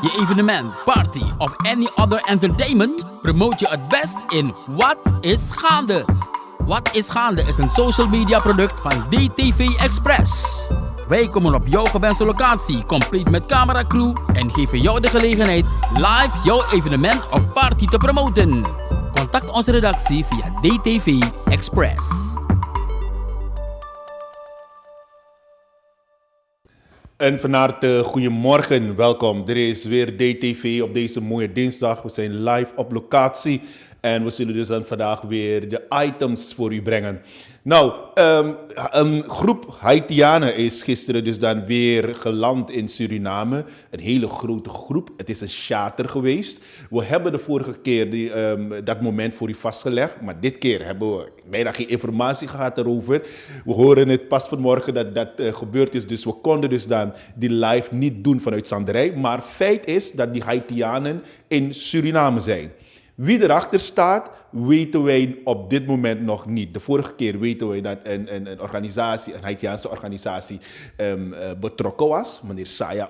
je evenement, party of any other entertainment promote je het best in Wat is Gaande. Wat is Gaande is een social media product van DTV Express. Wij komen op jouw gewenste locatie, compleet met cameracrew en geven jou de gelegenheid live jouw evenement of party te promoten. Contact onze redactie via DTV Express. En van harte goedemorgen, welkom. Er is weer DTV op deze mooie dinsdag. We zijn live op locatie en we zullen dus dan vandaag weer de items voor u brengen. Nou, een groep Haitianen is gisteren dus dan weer geland in Suriname. Een hele grote groep. Het is een charter geweest. We hebben de vorige keer dat moment voor u vastgelegd. Maar dit keer hebben we bijna geen informatie gehad erover. We horen het pas vanmorgen dat dat gebeurd is. Dus we konden dus dan die live niet doen vanuit Zanderij. Maar feit is dat die Haitianen in Suriname zijn. Wie erachter staat, weten wij op dit moment nog niet. De vorige keer weten wij dat een organisatie, een Haitiaanse organisatie, betrokken was. Meneer Saya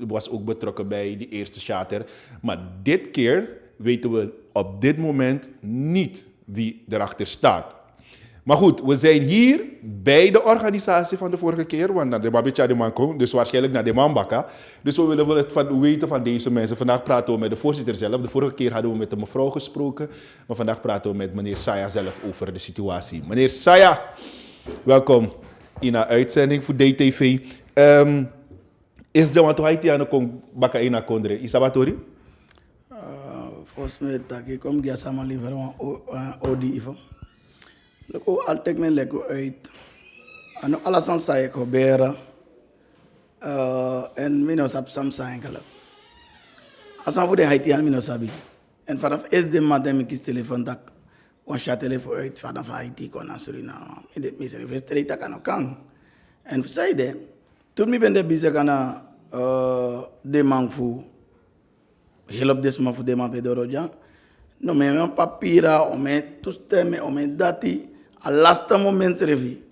was ook betrokken bij die eerste charter. Maar dit keer weten we op dit moment niet wie erachter staat. Maar goed, we zijn hier bij de organisatie van de vorige keer, want naar de Babitja de man komt, dus waarschijnlijk naar de Mambaka. Dus we willen het weten van deze mensen. Vandaag praten we met de voorzitter zelf. De vorige keer hadden we met de mevrouw gesproken, maar vandaag praten we met meneer Saya zelf over de situatie. Meneer Saya, welkom in een uitzending voor DTV. Is de wat Haitianen kon baka ina kondre? Isabatori? Volgens mij dat ik kom gaan samen liever Odi Ivo. Leko altek men leko uit. Ano alasan saya ko bera. En mino sap sam sa kala. Asan voor de Haitian mino sabi. En vanaf de maand ik is telefoon tak. Was ja telefoon uit vanaf Haiti kon naar Suriname. In dit misere vestreta kan kan. En zei de. Toen mi ben de bezig kana de man fu. Help des man fu de man pedoroja. No me papira o me tusteme o me dati. A laatste moment revi.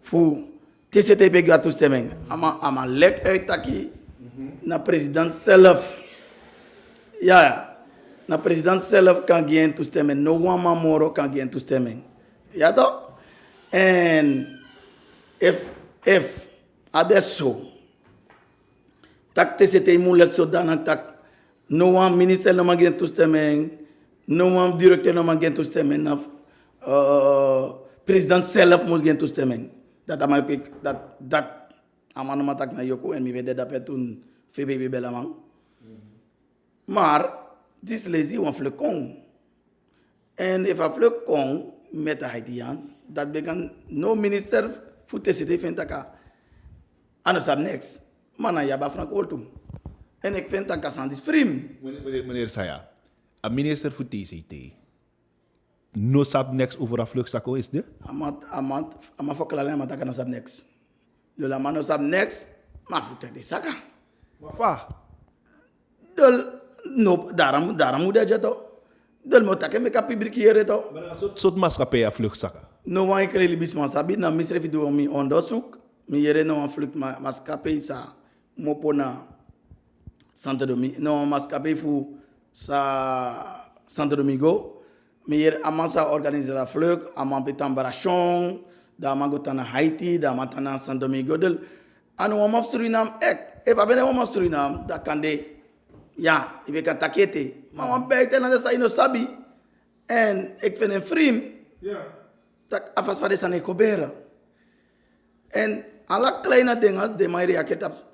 Fu TCTP gaat toestemming. Ama lek uit taki. Na president zelf. Ja. Na president zelf kan geen toestemming. No one mamoro kan geen toestemming. Ja toch? En if adesso tak TCT moeilijk zodanig tak no one minister no mag geen toestemming. No one directeur no mag geen toestemming. President zelf moet geen toestemming. Dat amano tak na yoko en mi wede dat toen VBB belamang. Maar dis lezi wan flekong. En if a flekong met de Haitian, dat began no minister voor TCT vindt dat anders op niks. Maar na jaba Frank Oltu. En ik vind dat aan die vreemd. Meneer Saya, een minister voor TCT. No sap niks over een vluchtsako is dit? Ama verklaren maar dat kan no sap niks. Dus la man no sap niks, maar vlucht de saka. Wafa? Dus no daarom moet dat je toch? Dus moet dat me publiceren toch? Maar een soort maatschappij vluchtsaka. No one krijgt libisman sabi na misre video mi onderzoek. Mi jere no een vluchtmaatschappij sa mopona Santo Domingo. No een maatschappij voor sa Santo Domingo. Maar amasa organisera vlug, aman betambarachon, da man go naar Haiti, da man naar Santo Domingo. Del, anu wama Suriname ek, even ben wama Suriname, da kan de, ja, je kan takete, maar wan bijten na de sa ino sabi, en ik vind een vriend, dat afas van de sa nekobera. En alle kleine dingen, de mij reageert op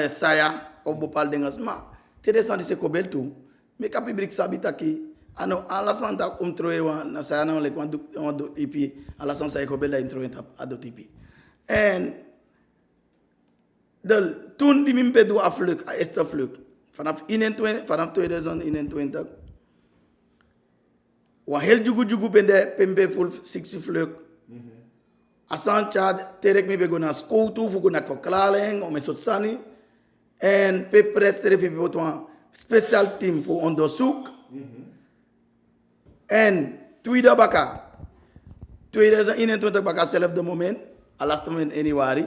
saya of bepaalde dingen, maar tedes na de se kobel toe, me kan publiek sabi taki. Ano alasan tak troe na saya na lek wan do tipi alasan saya ko bela intro ado tipi en del toen die min bedu afluk a esta fluk vanaf 2021 wa hel jugu bende pembe full 60 fluk asan chad terek mi bego na school tu fu na verklaring om so tsani en pe presser fi botwa special team voor onderzoek. En 2021 baka zelf de moment, al laatste moment in januari,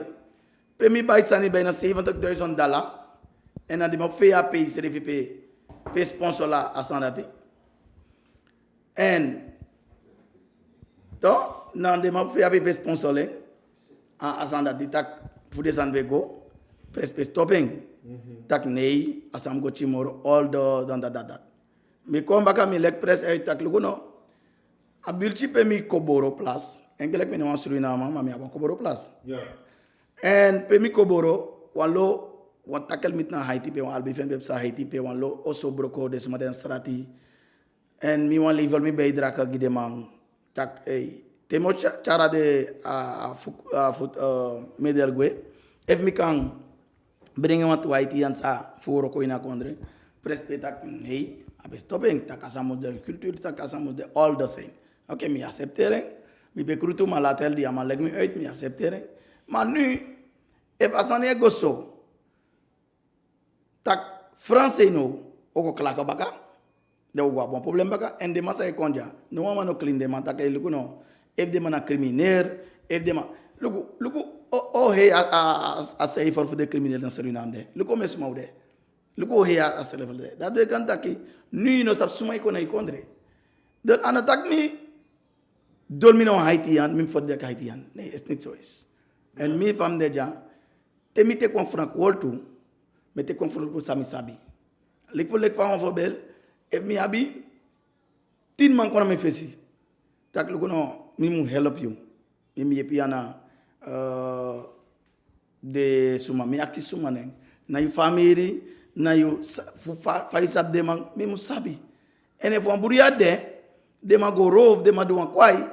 Pemi bij sani bijna $70,000. En dan die me via pay servi pe sponsor la asandati. En to nan de me via pe sponsor le asandati tak voor de san go prespe stopping. Tak nee asam go chimoro all the dan dat. Mi kom baka mi lek press uit tak lugono. A bilchi pe mi koboro plus. Engelek mi no Suriname ma mi abon koboro plus. Ja. En pe mi koboro walo wan takel mit na Haiti pe wan albi fen be sa Haiti pe wan lo oso broko des maden strati. En mi wan level mi bijdrage gide man tak temo cara de medelgue. Ef mi kan brengen wat Haiti an sa foro ko ina kondre. Prespe tak hey abe stopping tak asamos de cultuur tak asamos de all the same. Oké, mi accepteren. Mi bekrutu ma latel di ama leg mi uit mi accepteren. Maar nu if asane goso tak français no oko klaka baka de ogwa bon problème baka en de masa e konja no mama no clean de man tak e luku no if de man crimineel if de man luku he a say for de crimineel na Suriname luku mes maude luku he a say for de dat de kan taki nu no sap suma ko na ikondre dan anatak mi dol mi no Haitian mi for de Haitian nee is niet zo is en mi fam de ja te mi te kon frank woltu me te kon frank sami sabi lik voor lik van voorbeeld if mi abi 10 man kon me fesi tak lu no mi mu help you mi piana de suma mi acti suma nen na yu family na yu fa isab de man mi mu sabi ene fo buria de ma go rove de ma do kwai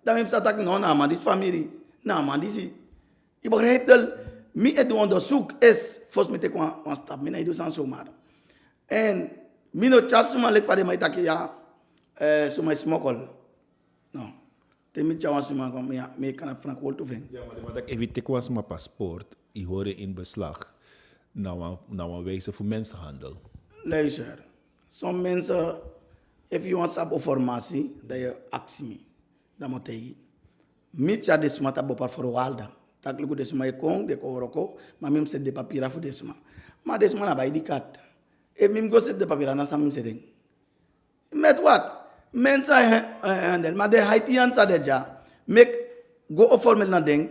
da mi sa tak no na ma this family na ma disi je begrijpt wel, mi het onderzoek is, volgens mij te kwam stap, mi na ido san zomaar. En mi no chasuma lek fade mai taki ya, suma smokol. No, te mi chawa suma kom ya, mi kan frank wol toeven. Ja, maar dat evite kwam mijn paspoort, ik hoorde in beslag, nou een wijze voor mensenhandel. Luister, sommige mensen, if you want sab informatie, dat je actie me, dat moet je. Mi cha de suma tabo par for walda. Tak lugu desma ekong de koroko ma mim set de papira fu desma ma desma na bay di kat e mim go set de papira na sam setting met what mensa handel ma de Haitian sa de ja make go offer mel na deng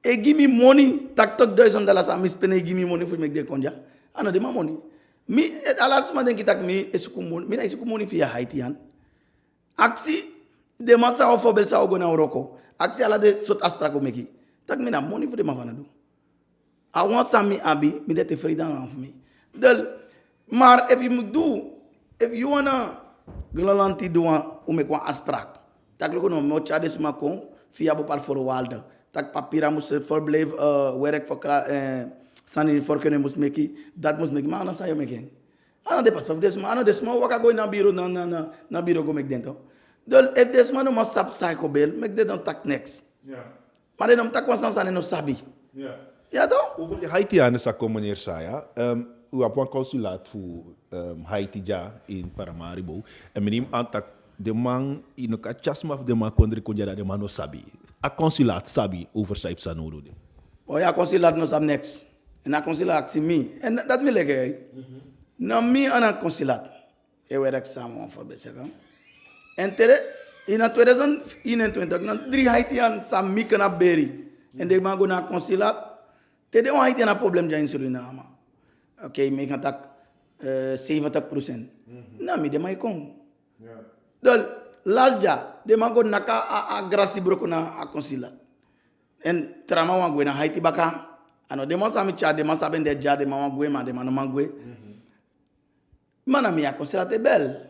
e give me money tak tok $2,000 am spend give me money for make de konja ana de ma money mi alas ma den kitak mi eskumon mi na eskumon fi Haitian aksi de ma sa offer bel sa go na oroko aksi ala de sot aspra ko meki tak mina money for de mavanadu. I want some abi, me that freedom of me. Del, maar if you wanna glalanti do make one asprak, tak luko no mo chades makon, via bepal voor walde. Tak papira moest verbleef werk voor sani voor kunnen moest meki, dat moest meki, maar ana sa yo meki. Ana de pas pa des ma, ana des ma waka go na biro na biro go mek dento. Del, if des ma no mas sap psycho bel, mek de dan tak next. Ja. Maar dan tak was aan no sabi. Ja. Ja toch? Over de Haitianen zou meneer Saya. U hebt een consulaat voor Haiti ja in Paramaribo. En meneer Antak, de man in een kachasma of de man kondre konja de man no sabi. A consulaat sabi over Saip Sanodo. Oh ja, consulaat no sab next. En a consulaat si mi. En dat me lege. Na mi aan een consulaat. E werk samen voor bezig. En tere in 2021, na 3 Haitian sa mi kana beri. En de man go na consulaat. Te de Haitian a problem ja in Suriname. Oké, mi kan tak 70%. Na mi de mai kon. Dol last ja de man go na ka a grasi broko na a consulaat. En trama wa go na Haiti baka. Ano de man sa mi cha de man sa ben de ja de man go ma de man ma go. Mana mi a consulaat e bel.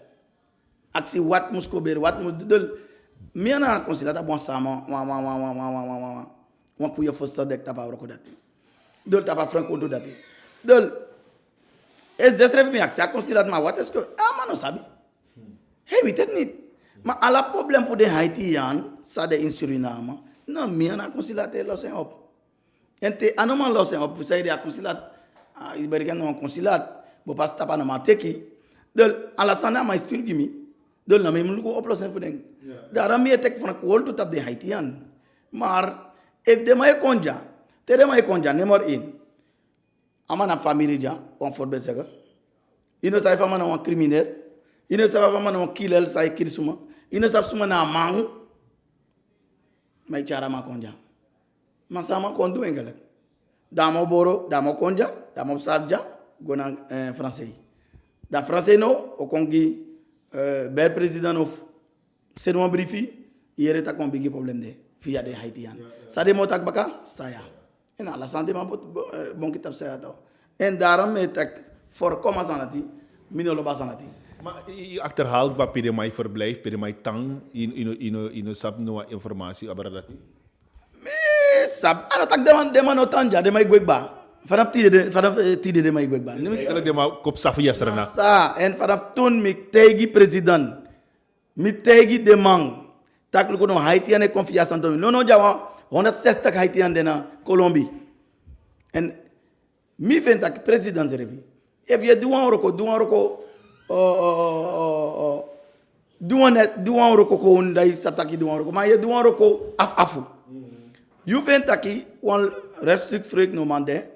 Aksi wat musko ber wat mus dol mi ana consilata bon sama wa kuya fosta dek tapa roko dati dol tapa franco do dati dol es desref mi aksi a consilat ma wat est que mano sabi hey we technique ma ala problem pour de Haitian sa de in Suriname non mi ana consilate lo sen op ente anoman lo sen op sai de a consilat iberikan no consilat bo pas tapa na mateki dol ala sana ma sturgimi dol na mem luko oplossen voor ding. Daarom je tek van kwol tot op de Haitian. Maar if de mai konja, te de mai konja nummer 1. amana famille ja on forbe sega ino sa fama na un criminel ino sa fama na un killer sa kill suma ino sa suma na mang mai cara ma konja masama kondu engala damo boro damo konja damo sabja gona français da français no o kongi bel président of c'est no brifi yere ta kon bigi problème de fiya de haitian sa de motak baka saya en ala santé ma bon kitab saya to en daram etak for commençanati minolo basanati Maar je achterhaalt bij de mij verblijf, bij de mij tang, in sap no informatie over dat. Sab, ano tak deman otanja de mij gwegba. Vanaf tide de mij gwegba. Eigenlijk de mij kop safia serna. Sa, en vanaf toen mi tegi president, mi tegi de man, tak luko no Haitian e confiance en Domi. No jawa, 160 Haitian de na Colombie. En mi ven tak president zerevi. If je duan roko, duan roko ko ndai sataki duan roko, maar je duan roko afu. You vindt dat je een restrict freak no mande,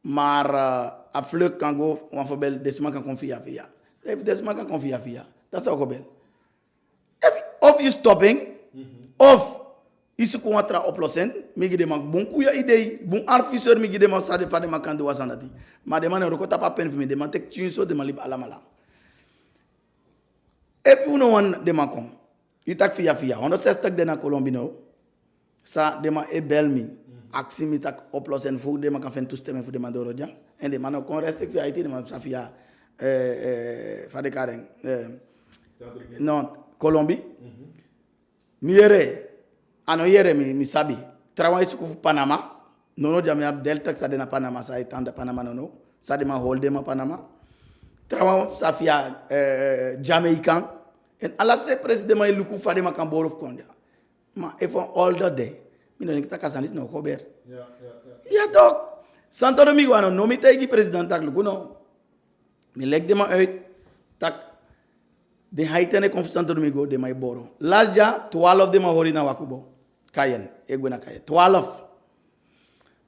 maar a vlug kan go, want voorbeeld desma kan confia via. If desma kan confia via, dat is ook gebel. Of you stopping, of isu kuatra oplossen, migi de mak bon kuya idee, bon arfiseur migi de man sade fade makan do wasanati. Maar de man roko tapa pen fimi, de man tek chinso de man lib alamala. If you know one de man kon, you tak via, 160 de na Colombino. Sa dema e belmi aksimi tak oplossen fu dema kan fen toestemming voor de mandoro ja en de man kon restek via IT de man safia fade karen non Colombie miere ano yere mi sabi travail su Panama nono jami ab delta sa de na Panama sa itanda Panama nono sa de ma holde ma Panama travail safia Jamaican en ala se president ma luku fade ma kan borof konja ma if on all the day mi no kita kasanis no kober ja dog Santo Domingo ano no mi tegi president tak lukuno mi leg de ma uit tak de haitene conf Santo Domingo de mai boro laja 12 de ma horina wakubo kayen egwena kayen 12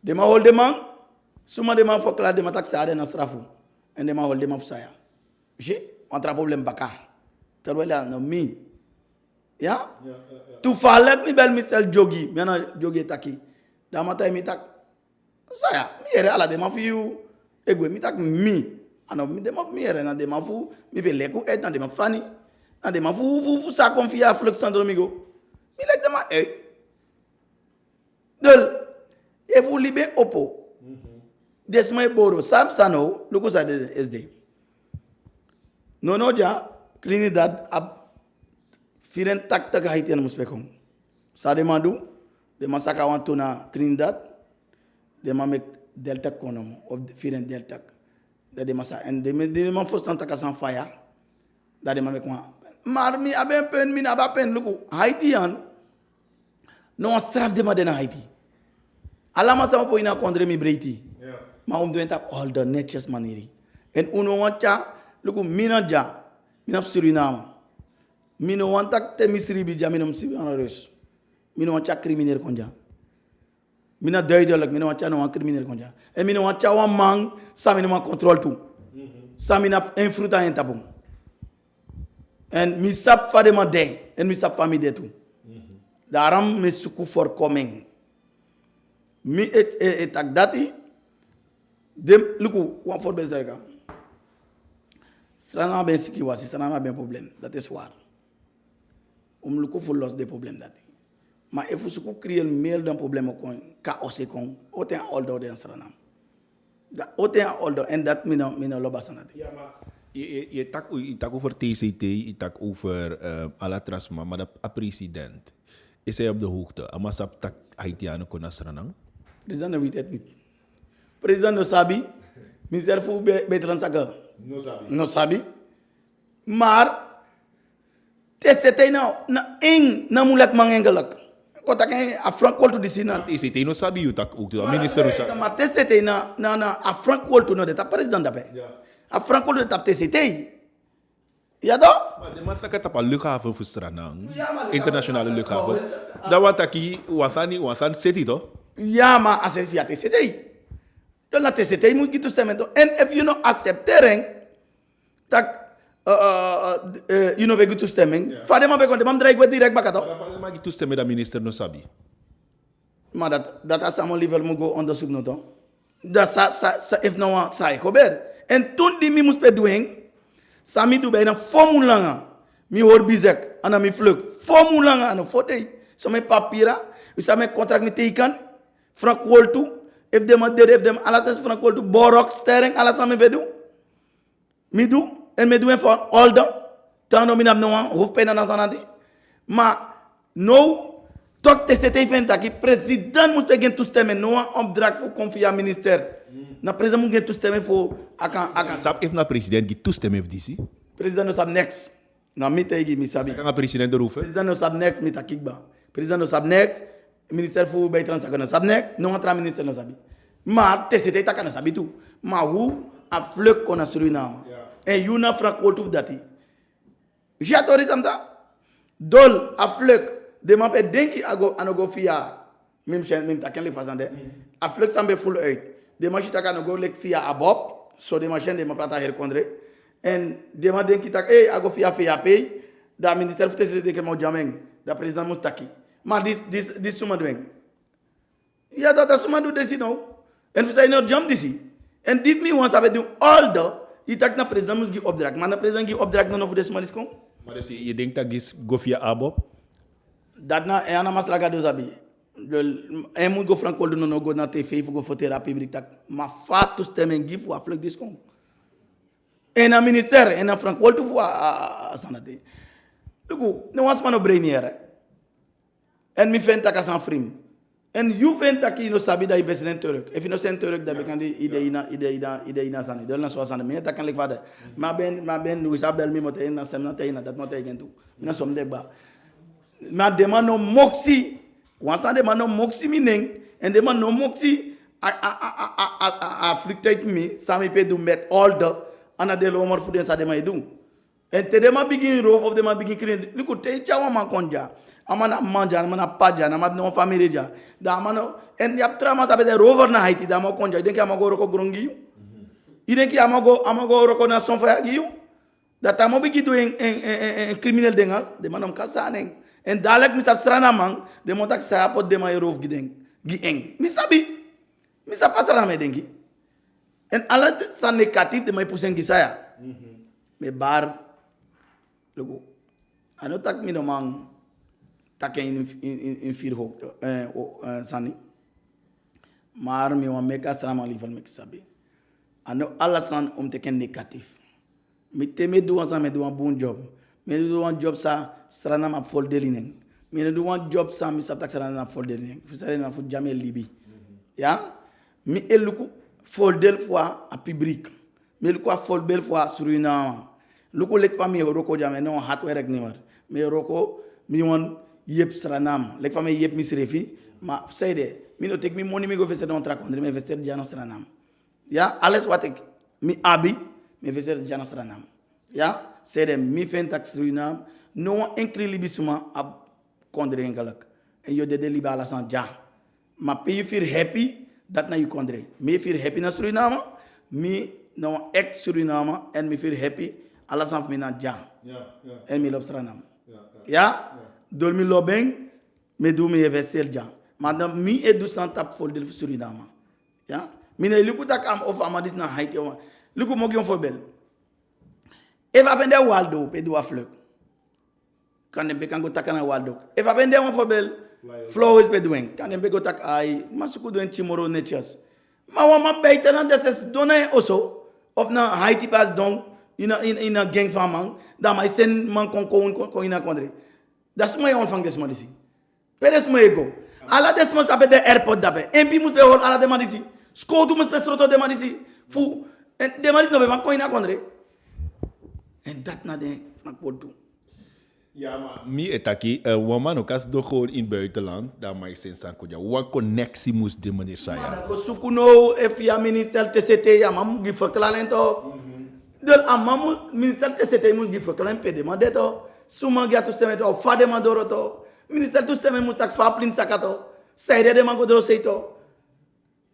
de ma hol de man suma de ma fokla de ma tak sa de na strafu en de ma hol de ma fsaya je on tra problème baka terwela no mi ya tu falek mi bel Mr. Jogi mena Jogi taki da mata mi tak saya mi ere ala de ma fiu egwe mi tak mi ano mi de ma mi ere na de ma fu mi be leku et na de ma fani na de ma fu sa confia flux Santo Domingo mi lek de ma del e fu libe opo desmay boro sam sano luko sa de SD nono ja Trinidad ab firen tak Haitian muspekong. Sa de madu, de masaka wanto na Trinidad, de ma mek delta konom of firen delta. De masa en de ma fostan takasan fire. Da de ma mek wa. Mar mi aben pen mi na ba pen luku Haitian. No straf de ma de na Haiti. Ala masa po ina kondre mi breiti. Ma do tap all the natures maniri. En uno wancha luku minaja, minaf Suriname. Mino wantak te misri bi jamino msi ana res mino wancha criminel konja mina doydolak mino wancha no criminel konja e mino wancha wa mang sa mino ma control tout sa mina infruta en tabum en mi sap fade ma de en mi sap famille de tout daram me suku for coming mi et tak dati dem luku wan for bezerga strana ben siki wasi strana ben problème that is war luko faut los des problèmes dati ma il faut se créer le mail d'un problème ko ka osekon oten oldo de stranam da oten oldo en dat mina lo basanati Ja, maar je tak over TCT, je tak over Alatrasma, maar de president is hij op de hoogte. Amasap tak Haitiano konasranang. President weet het niet. President no sabi, minister fu betran saka. No sabi. Maar TCT na mulak mangengelak. Kota kan afrank wol to disina. TCT no sabi you tak ook de minister no sabi. Maar TCT na afrank wol to no de ta president dape. Afrank wol de tap TCT. Ja toch? Maar de masaka tapa luchthaven voor Stranang. Internationale luchthaven. Dat wat aki wasan city toch? Ja, maar als het via TCT. Dan na TCT moet je toestemming. En if you no accepteren, tak you no be toestemming. Vader maar bekonde, mam draai direct bakato. Maar je toestemming dat minister no sabi. Maar dat is allemaal liever moet go onderzoek no toch? Dat sa if no one sai kober. En toen die mi moest bedoen, sami do bijna formulanga. Mi hoor bizek, ana mi vlug. Formulanga ana fote. Sa me papira, sa me contract mi teken. Frank Woltu, if dem did if dem alates Frank Woltu borok stereng ala sa me bedu. Mi do en me doen voor all dan. Dan noem ik hem nou hoofdpijn aan sanati. Maar nou toch TCT vindt dat de president moet geen toestemming nou opdracht voor confia minister. Na president moet geen toestemming voor akan. Sap if na president die toestemming heeft die. President no sab next. Na mi tegi mi sabi. Kan president roepen. President no sab next mi takikba. President no sab next. Minister voor buitenlandse zaken no sab next. No antra minister no sabi. Maar TCT tak no sabi tu. Maar hoe a vlug kon na Suriname. En you na Frank Woltu dati. Ja tori samta. Dol a vlug. De man pe denki ago via mim taken le fazande. A vlug sambe full uit. De man chita kan go lek via abob. So de machine de man prata herkondre. En de man denki tak ago via pay. Da minister fte se de ke mo jameng. Da president mustaki. Maar this suma doing. Ja dat suma do desi no. En fse no jam desi. En dit me wants have do all the itak na president moet give opdracht. Maar na president give opdracht no voor de suma diskon. Maar dus je denkt dat is go via abob? Dat na e ana maslaga do zabi. En moet go Frank Woldu no go na TV voor go voor therapie brik tak. Maar fat toestemming give voor aflek diskon. En na minister en na Frank Woldu voor sanate. Luku, no was man no brainier. En mi vindt dat als een vriend. En you vindt dat je no sabi dat je president Turk. If you no zijn Turk, dan kan die idee sani. Dan na zoals aan de meer, dat kan ik vader. Maar ben we sabel mi mote na semna teina dat mote igen tu. Na som de ba. Maar de man no moxie. Wansa de man no moxie mining en de man no moxie afflicted me. Sami pe do met all the ana de lo mor fuden sa de man do. En te de man begin roof of de man begin clean. Look te chawa man konja. Amana manja, amana paja, amana no family ja. Da amano en yap trama sabe de rover na Haiti da mo konja. Denki amago roko grungi. Idenki amago roko na sonfa giu. Da tamo bigi do en criminal dengas, de manom kasaneng. En dalek mi sap strana man, de montak sa pot de may roof gideng. Gi eng. Mi sabi. Mi sap fasara me denki. En ala sa negatif de may pusen gisaya. Me bar logo. Ano tak mi no man taken in vier hoogte sani. Maar mi wan meka sram ali van mek sabi. Ano alasan te ken negatief. Mi teme do wan me do wan bon job. Mi do wan job sa strana ma folder linen. Mi do wan job sa mi saptak strana na folder linen. Fu sare na fu jamais libi. Ya? Mi eluku folder fois a public. Mi eluku a folder fois Suriname. Luku lek fami roko jamais no hat werk ni war. Mi roko mi wan yep Suriname. Lek fami yep misrefi. Ma sayde mi no tek mi money mi go fese don trakondre mi fese jana Suriname. Ya? Alles wat ik mi abi mi fese jana Suriname. Ya? Sayde mi fen tak Suriname no enkri libisuma ab kondre engalak. En yo de liba ala san ja. Ma pe you feel happy dat na you kondre. Me feel happy na Suriname. Mi no ex Suriname en mi feel happy ala san mi na ja. En mi lob Suriname. Ya? Dol mi lobeng me do mi investir ja. Madam mi edu san tap folder Suriname. Ja? Mi ne luku tak am of amadis na Haiti. Luku mo gi on voorbeeld. Eva bende Waldo pe do afluk. Kan dem kan go tak na Waldo. Eva bende on voorbeeld flowers pe doen. Kan dem go tak ai masuku doen chimoro natures. Ma wa ma beter dan des donne also of na Haiti pas don in a gang van man. Dan my sen man kon in a country. Dat is my ontvang des man disi. Peres mo ego. Ala des man sabe de airport dabe. MP mus be hol ala de man disi. Skodu mus be stroto de man disi. Fu en de man disi no be man kon in a country. En dat na de Frank Woldu. Ja, maar mi etaki, woman ook als door gewoon in het buitenland, dan mag je zijn sankoja. Wat connectie moest de meneer Saya? Ko sukuno e via minister TCT ya mam gi verklaren to. Del amam minister TCT mus gi verklaren pe de mandato. Suma gi atusteme to fa de mandoro to. Minister tusteme mus tak fa plin sakato. Saide de mango dro seito.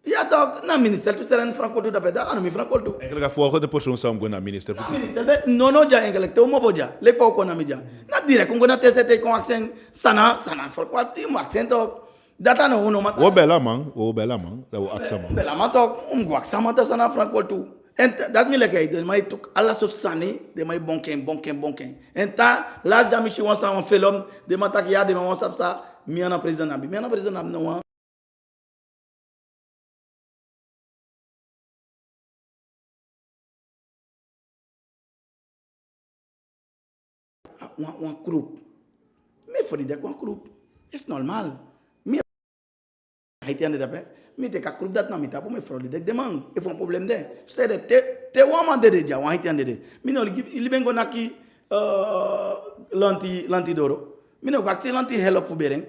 Ja toch, na minister tu seren Franco tu dapat dah, anu mi Franco tu. Eigenlijk de volgende persoon zou gaan naar minister Na verkiezen. minister no no ja eigenlijk te mo boja, le fa ko na mi ja. Na direct ko na TCT con accent sana for quoi mo accent to. Data no uno mata. Wo bella man, dat we aksa man. Bela matok, go accent mata sana Franco tu. En dat mi lekker, de mai tuk alla so sani, de mai bonken. En ta la jami chi wan sa wan film, de mata ki ya de wan sap sa, mi ana president abi. Mi ana president abi no wan. Een groep. Me voor die dek een groep. Is normaal. Me Haitian de dape. Me te ka groep dat na me tapo me voor die dek de man. If een probleem de. Say de te wan man de ja, wan Haitian de. Me no li bengo naki lanti doro. Me no ka lanti help fu bereng.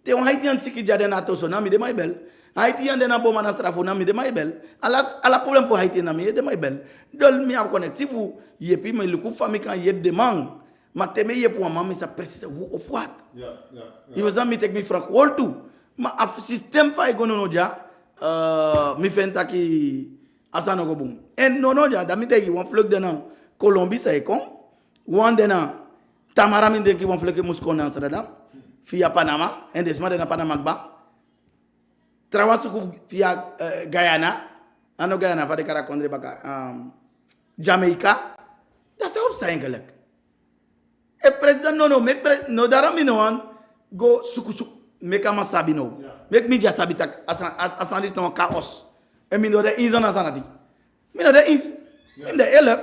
Te wan Haitian siki jade na to so na me de my bel. Haitian de na bo mana strafo na me de my bel. Ala probleem voor Haitian na me de my bel. Dol me a connectief yepi me luku fami kan yep de man. Maar teme je voor mama is precies hoe of wat. Ja. Je was dan met ik me vraag wol toe. Maar af systeem van ik no ja, mi fenta ki asano go boom. En no ja, dat mi tegi wan vlug dena Colombie say kon. Wan dena Tamara min denki wan vlug mus kon Amsterdam. Via Panama en desma dena Panama ba. Trawasu via Guyana. Ano Guyana va de karakondre baka Jamaica. Dat is ook eigenlijk. E president no no dara mi no an go suku make ama sabi no make me just sabi tak asan this no chaos e mi no de is na sanati mi no de is in the ele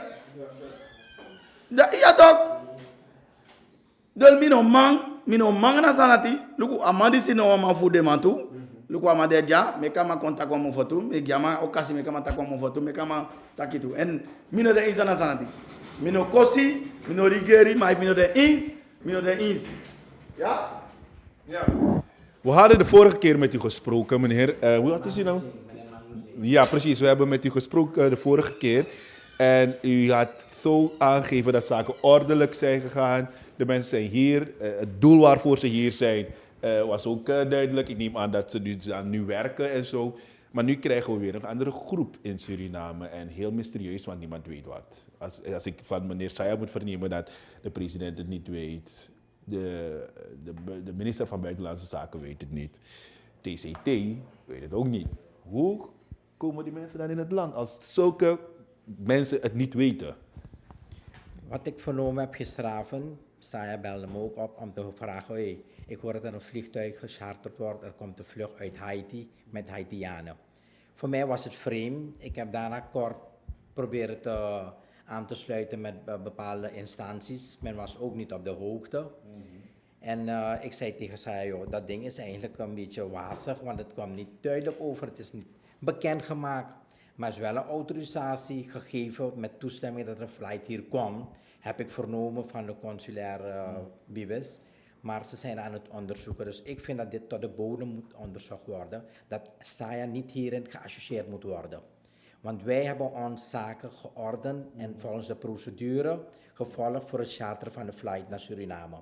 da ya dog dol mi no mang na sanati luku amadi si no ma fu de mantu luku amade ja make ama contact ko mo foto me giama okasi make ama tak ko mo foto make ama takitu en mi no de is na sanati Mino kosi, mino rigeri, maar mino de eens. Ja? Ja. We hadden de vorige keer met u gesproken, meneer. Hoe had is u nou? Ja, precies. We hebben met u gesproken de vorige keer. En u had zo aangegeven dat zaken ordelijk zijn gegaan. De mensen zijn hier. Het doel waarvoor ze hier zijn was ook duidelijk. Ik neem aan dat ze nu werken en zo. Maar nu krijgen we weer een andere groep in Suriname en heel mysterieus, want niemand weet wat. Als ik van meneer Saya moet vernemen dat de president het niet weet, de minister van Buitenlandse Zaken weet het niet, TCT weet het ook niet. Hoe komen die mensen dan in het land als zulke mensen het niet weten? Wat ik vernomen heb gisteravond, Saya belde me ook op om te vragen, hey, ik hoor dat er een vliegtuig gecharterd wordt, er komt een vlucht uit Haiti met Haitianen. Voor mij was het vreemd. Ik heb daarna kort proberen aan te sluiten met bepaalde instanties. Men was ook niet op de hoogte. En ik zei tegen Saya, joh, dat ding is eigenlijk een beetje wazig, want het kwam niet duidelijk over. Het is niet bekendgemaakt, maar er is wel een autorisatie gegeven met toestemming dat er een flight hier kwam. Heb ik vernomen van de consulaire bibes. Maar ze zijn aan het onderzoeken. Dus ik vind dat dit tot de bodem moet onderzocht worden. Dat Saya niet hierin geassocieerd moet worden. Want wij hebben ons zaken geordend en volgens de procedure gevolgd voor het charter van de flight naar Suriname.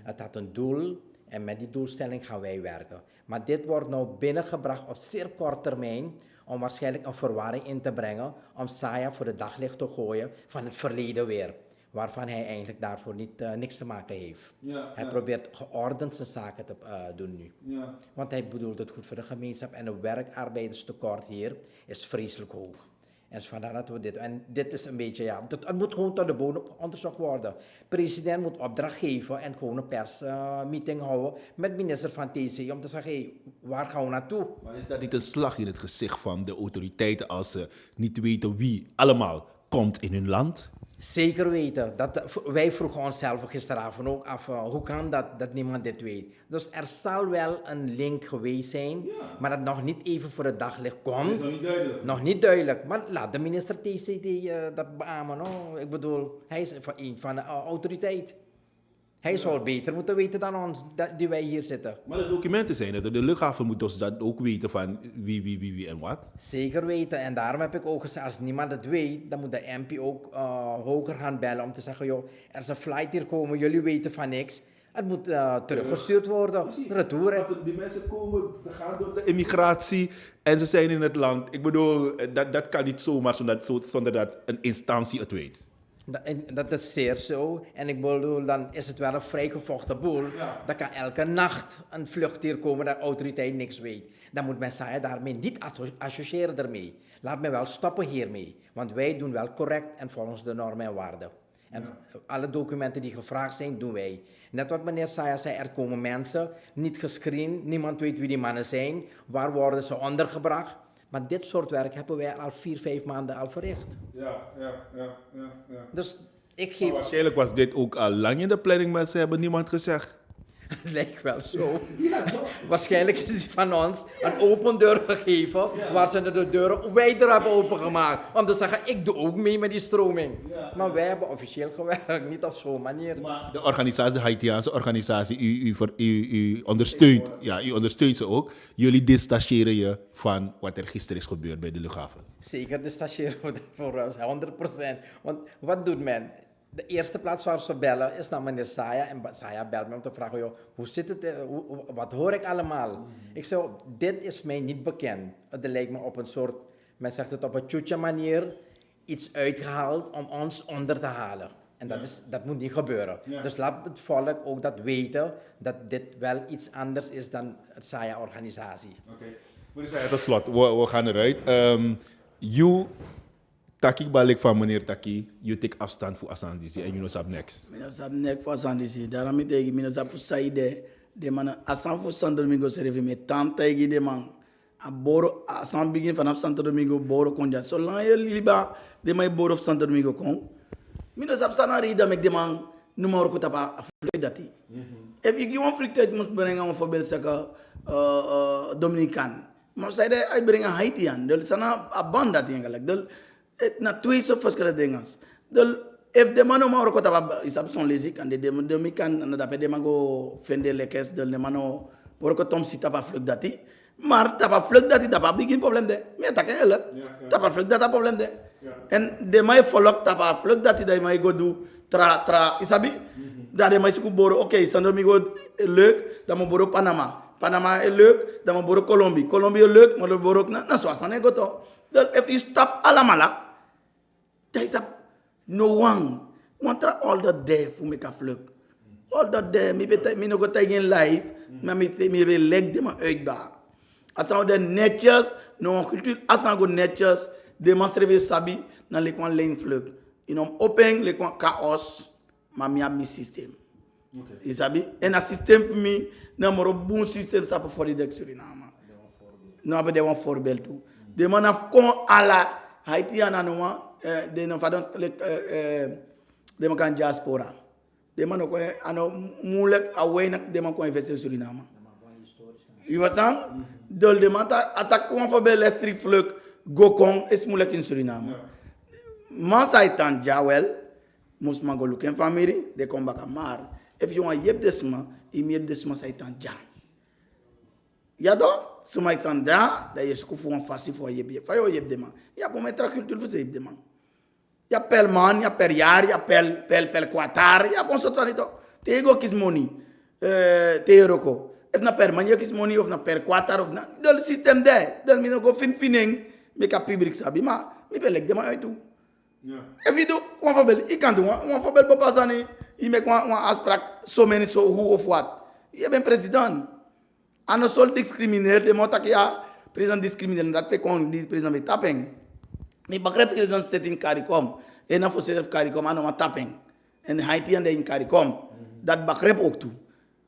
Het had een doel en met die doelstelling gaan wij werken. Maar dit wordt nou binnengebracht op zeer korte termijn om waarschijnlijk een verwarring in te brengen om Saya voor de daglicht te gooien van het verleden weer. Waarvan hij eigenlijk daarvoor niks te maken heeft. Hij probeert geordend zijn zaken te doen nu. Ja. Want hij bedoelt het goed voor de gemeenschap en het werkarbeiderstekort hier is vreselijk hoog. En vandaar dat we dit, en dit is een beetje, ja, het moet gewoon tot de bodem onderzocht worden. De president moet opdracht geven en gewoon een persmeeting houden met minister van TC om te zeggen, hey, waar gaan we naartoe? Maar is dat niet een slag in het gezicht van de autoriteiten als ze niet weten wie allemaal komt in hun land? Zeker weten. Wij vroegen onszelf gisteravond ook af, hoe kan dat niemand dit weet? Dus er zal wel een link geweest zijn, maar dat nog niet even voor het daglicht komt. Dat is nog niet duidelijk. Nog niet duidelijk, maar laat de minister TCT dat beamen. Oh. Ik bedoel, hij is een van de autoriteit. Hij zou het beter moeten weten dan ons, die wij hier zitten. Maar de documenten zijn er. De luchthaven moet dus dat ook weten van wie en wat. Zeker weten. En daarom heb ik ook gezegd, als niemand het weet, dan moet de MP ook hoger gaan bellen om te zeggen, joh, er is een flight hier komen, jullie weten van niks. Het moet teruggestuurd worden. Retour. hè. Die mensen komen, ze gaan door de immigratie en ze zijn in het land. Ik bedoel, dat kan niet zomaar zonder dat een instantie het weet. Dat is zeer zo. En ik bedoel, dan is het wel een vrijgevochten boel. Ja. Dan kan elke nacht een vlucht hier komen dat de autoriteit niks weet. Dan moet men zeggen, daarmee niet associëren ermee. Laat me wel stoppen hiermee. Want wij doen wel correct en volgens de normen en waarden. En alle documenten die gevraagd zijn, doen wij. Net wat meneer Saya zei, er komen mensen, niet gescreend, niemand weet wie die mannen zijn, waar worden ze ondergebracht. Maar dit soort werk hebben wij al 4-5 maanden al verricht. Ja. Dus ik Maar geef... waarschijnlijk was dit ook al lang in de planning, maar ze hebben niemand gezegd. Het lijkt wel zo. Waarschijnlijk is die van ons een open deur gegeven, waar ze de deuren wijder hebben opengemaakt. Om te zeggen, ik doe ook mee met die stroming. Maar wij hebben officieel gewerkt, niet op zo'n manier. De organisatie, de Haitiaanse organisatie, u ondersteunt, ja, u ondersteunt ze ook. Jullie distancieren je van wat er gisteren is gebeurd bij de luchthaven. Zeker distancieren we voor ons, 100%. Want wat doet men? De eerste plaats waar ze bellen is naar meneer Saya. En Saya belt me om te vragen, joh, hoe zit het, wat hoor ik allemaal? Ik zeg, dit is mij niet bekend. Het lijkt me op een soort, men zegt het op een tjoetje manier, iets uitgehaald om ons onder te halen. En dat moet niet gebeuren. Ja. Dus laat het volk ook dat weten, dat dit wel iets anders is dan het Saya-organisatie. Oké. Tot slot, we gaan eruit. Taki balik van meneer Taki, je take afstand voor Asandisi en je knows up next. Mina sab nek for Sandisi. Daarom ik tegen mina sab voor Saide. De man asan voor Santo Domingo serve met tante egi de man. A boro asan begin vanaf Santo Domingo boro konja. Zolang je liba de man boro of Santo Domingo kon. Mina sab sanari da mek de man nummer ko tapa afluit dati. If you want vliegtuig moet brengen om voorbeeld zeggen Dominican. Maar zij de uitbrengen Haitian. Dus sana aband dat eigenlijk. Dus na twee zo verschillende dingen. Dus if de man maar ook dat is absent lezen kan de Dominican en dat de man go vende lekes de man ook tom si tapa vlug dati. Maar tapa vlug dati tapa begin probleem de. Me tak hele. Tapa vlug data probleem de. En de mij volk tapa vlug dati dat mij go do tra isabi. Dat de mij sku boro oké, Santo Domingo leuk, dat mo boro Panama. Panama is leuk, dan mo boro Colombie. Colombie leuk, maar dan boro na swasane go to. Dus if you stop alamala, there is no one. Want er all that day voor make a vlug. All that day, mi no go tegen live, maar mi wil leg de man uitba. Als we de netjes, no cultuur, als we go netjes, demonstreren sabi, dan leg one lane vlug. In om open, leg one chaos, maar mi heb mi systeem. Je sabi? En dat systeem voor mij, dan maar een bon systeem sape voor de Suriname. Nou hebben we een voorbeeld toe. De man heeft kon alla Haitian aan de no vadon de man kan diaspora. De man ook aan moeilijk aweinig de man kon investeren in Suriname. Je wat dan? De man attack kon voorbeeld lestrik vlug Gokong is moeilijk in Suriname. Man zei dan jawel, moest man go look in familie, de kom baka maar. If you want yep desma, yep desma zei dan ja. Ja toch? So my tanda, dat je scoef een fasie voor je. Van jou je de man. Ja, kom met cultuur voor je de man. Ja, per man, ja, per jaar, ja, per kwartaar. Ja, bon soort van het. Tego kies money. Teeroko. Of na per man, je kies money, of na per kwartaar, of na. Dat systeem daar. Dan moet je go fining. Make a public sabi. Maar, mi pelek de man uit toe. If you do, one voorbeeld, ik kan doen. One voorbeeld, papa zani. Je maakt een afspraak, so many, so who of what. Je bent president. Ano sol discrimineer de mota kia president discrimineer dat pe kon di president be tapping. Mi bagret president setting CARICOM. En dan voor zelf CARICOM ano ma tapping. En Haiti en de in CARICOM. Dat bagrep ook toe.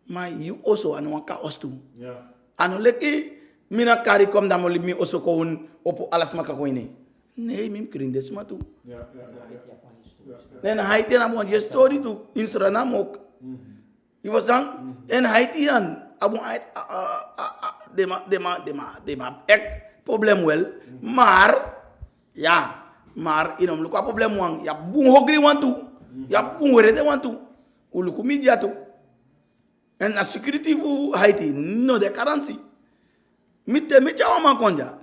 Maar you also ano ka os toe. Ja. Ano leki mina CARICOM da mo mi also ko op alles maka ko ini. Nee, mi kring des ma toe. Ja. En Haiti na mo je story toe in Suriname ook. Je was dan en Haiti aan abon de ma ek probleem wel maar ja maar inom lu kwa probleem wang ya bun hogri wantu ya bun were de wantu ulu ku media tu en la security fu Haiti no de currency mi chawa man konja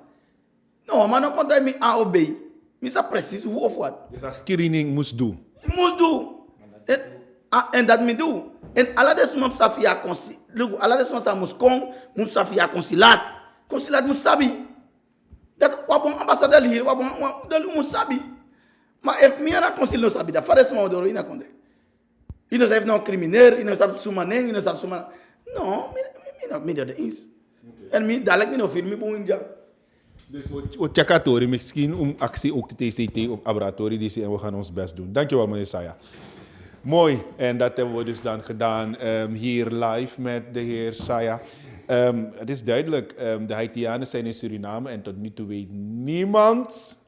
no man no konta mi a obey mi sa precies who of what Dus dat screening moest doen. must do en dat me do En alla des map sa via consul, alla des map sa muskong, map sa via consulat. Consulat musabi. Dat wabong ambassadeur hier, wabong del musabi. Maar if me na consul no sabi, da fares ma odoro ina kondre. Ino sa no crimineel, ino sa sumaneng, ino sa suman. No, me dat is. En me dadelijk me no film me boinja. Dus we checken door, misschien actie ook de TCT op laboratorie DC en we gaan ons best doen. Dankjewel meneer Saya. Mooi, en dat hebben we dus dan gedaan hier live met de heer Saya. Het is duidelijk, de Haitianen zijn in Suriname en tot nu toe weet niemand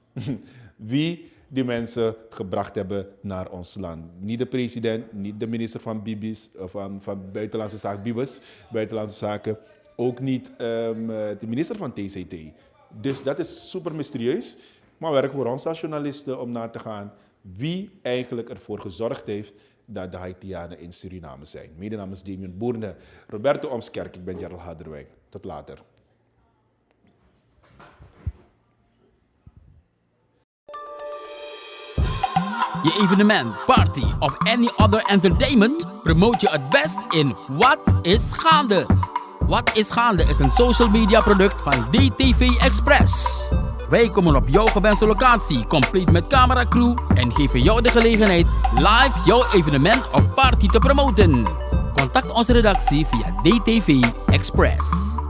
wie die mensen gebracht hebben naar ons land. Niet de president, niet de minister van Bibis, van Buitenlandse Zaken, Bibis, Buitenlandse Zaken, ook niet de minister van TCT. Dus dat is super mysterieus. Maar werk voor ons als journalisten om naar te gaan wie eigenlijk ervoor gezorgd heeft dat de Haitianen in Suriname zijn. Mede namens Damien Boerne, Roberto Omskerk, ik ben Gerald Harderwijk. Tot later. Je evenement, party of any other entertainment promote je het best in Wat is Gaande. Wat is Gaande is een social media product van DTV Express. Wij komen op jouw gewenste locatie, compleet met cameracrew en geven jou de gelegenheid live jouw evenement of party te promoten. Contact onze redactie via DTV Express.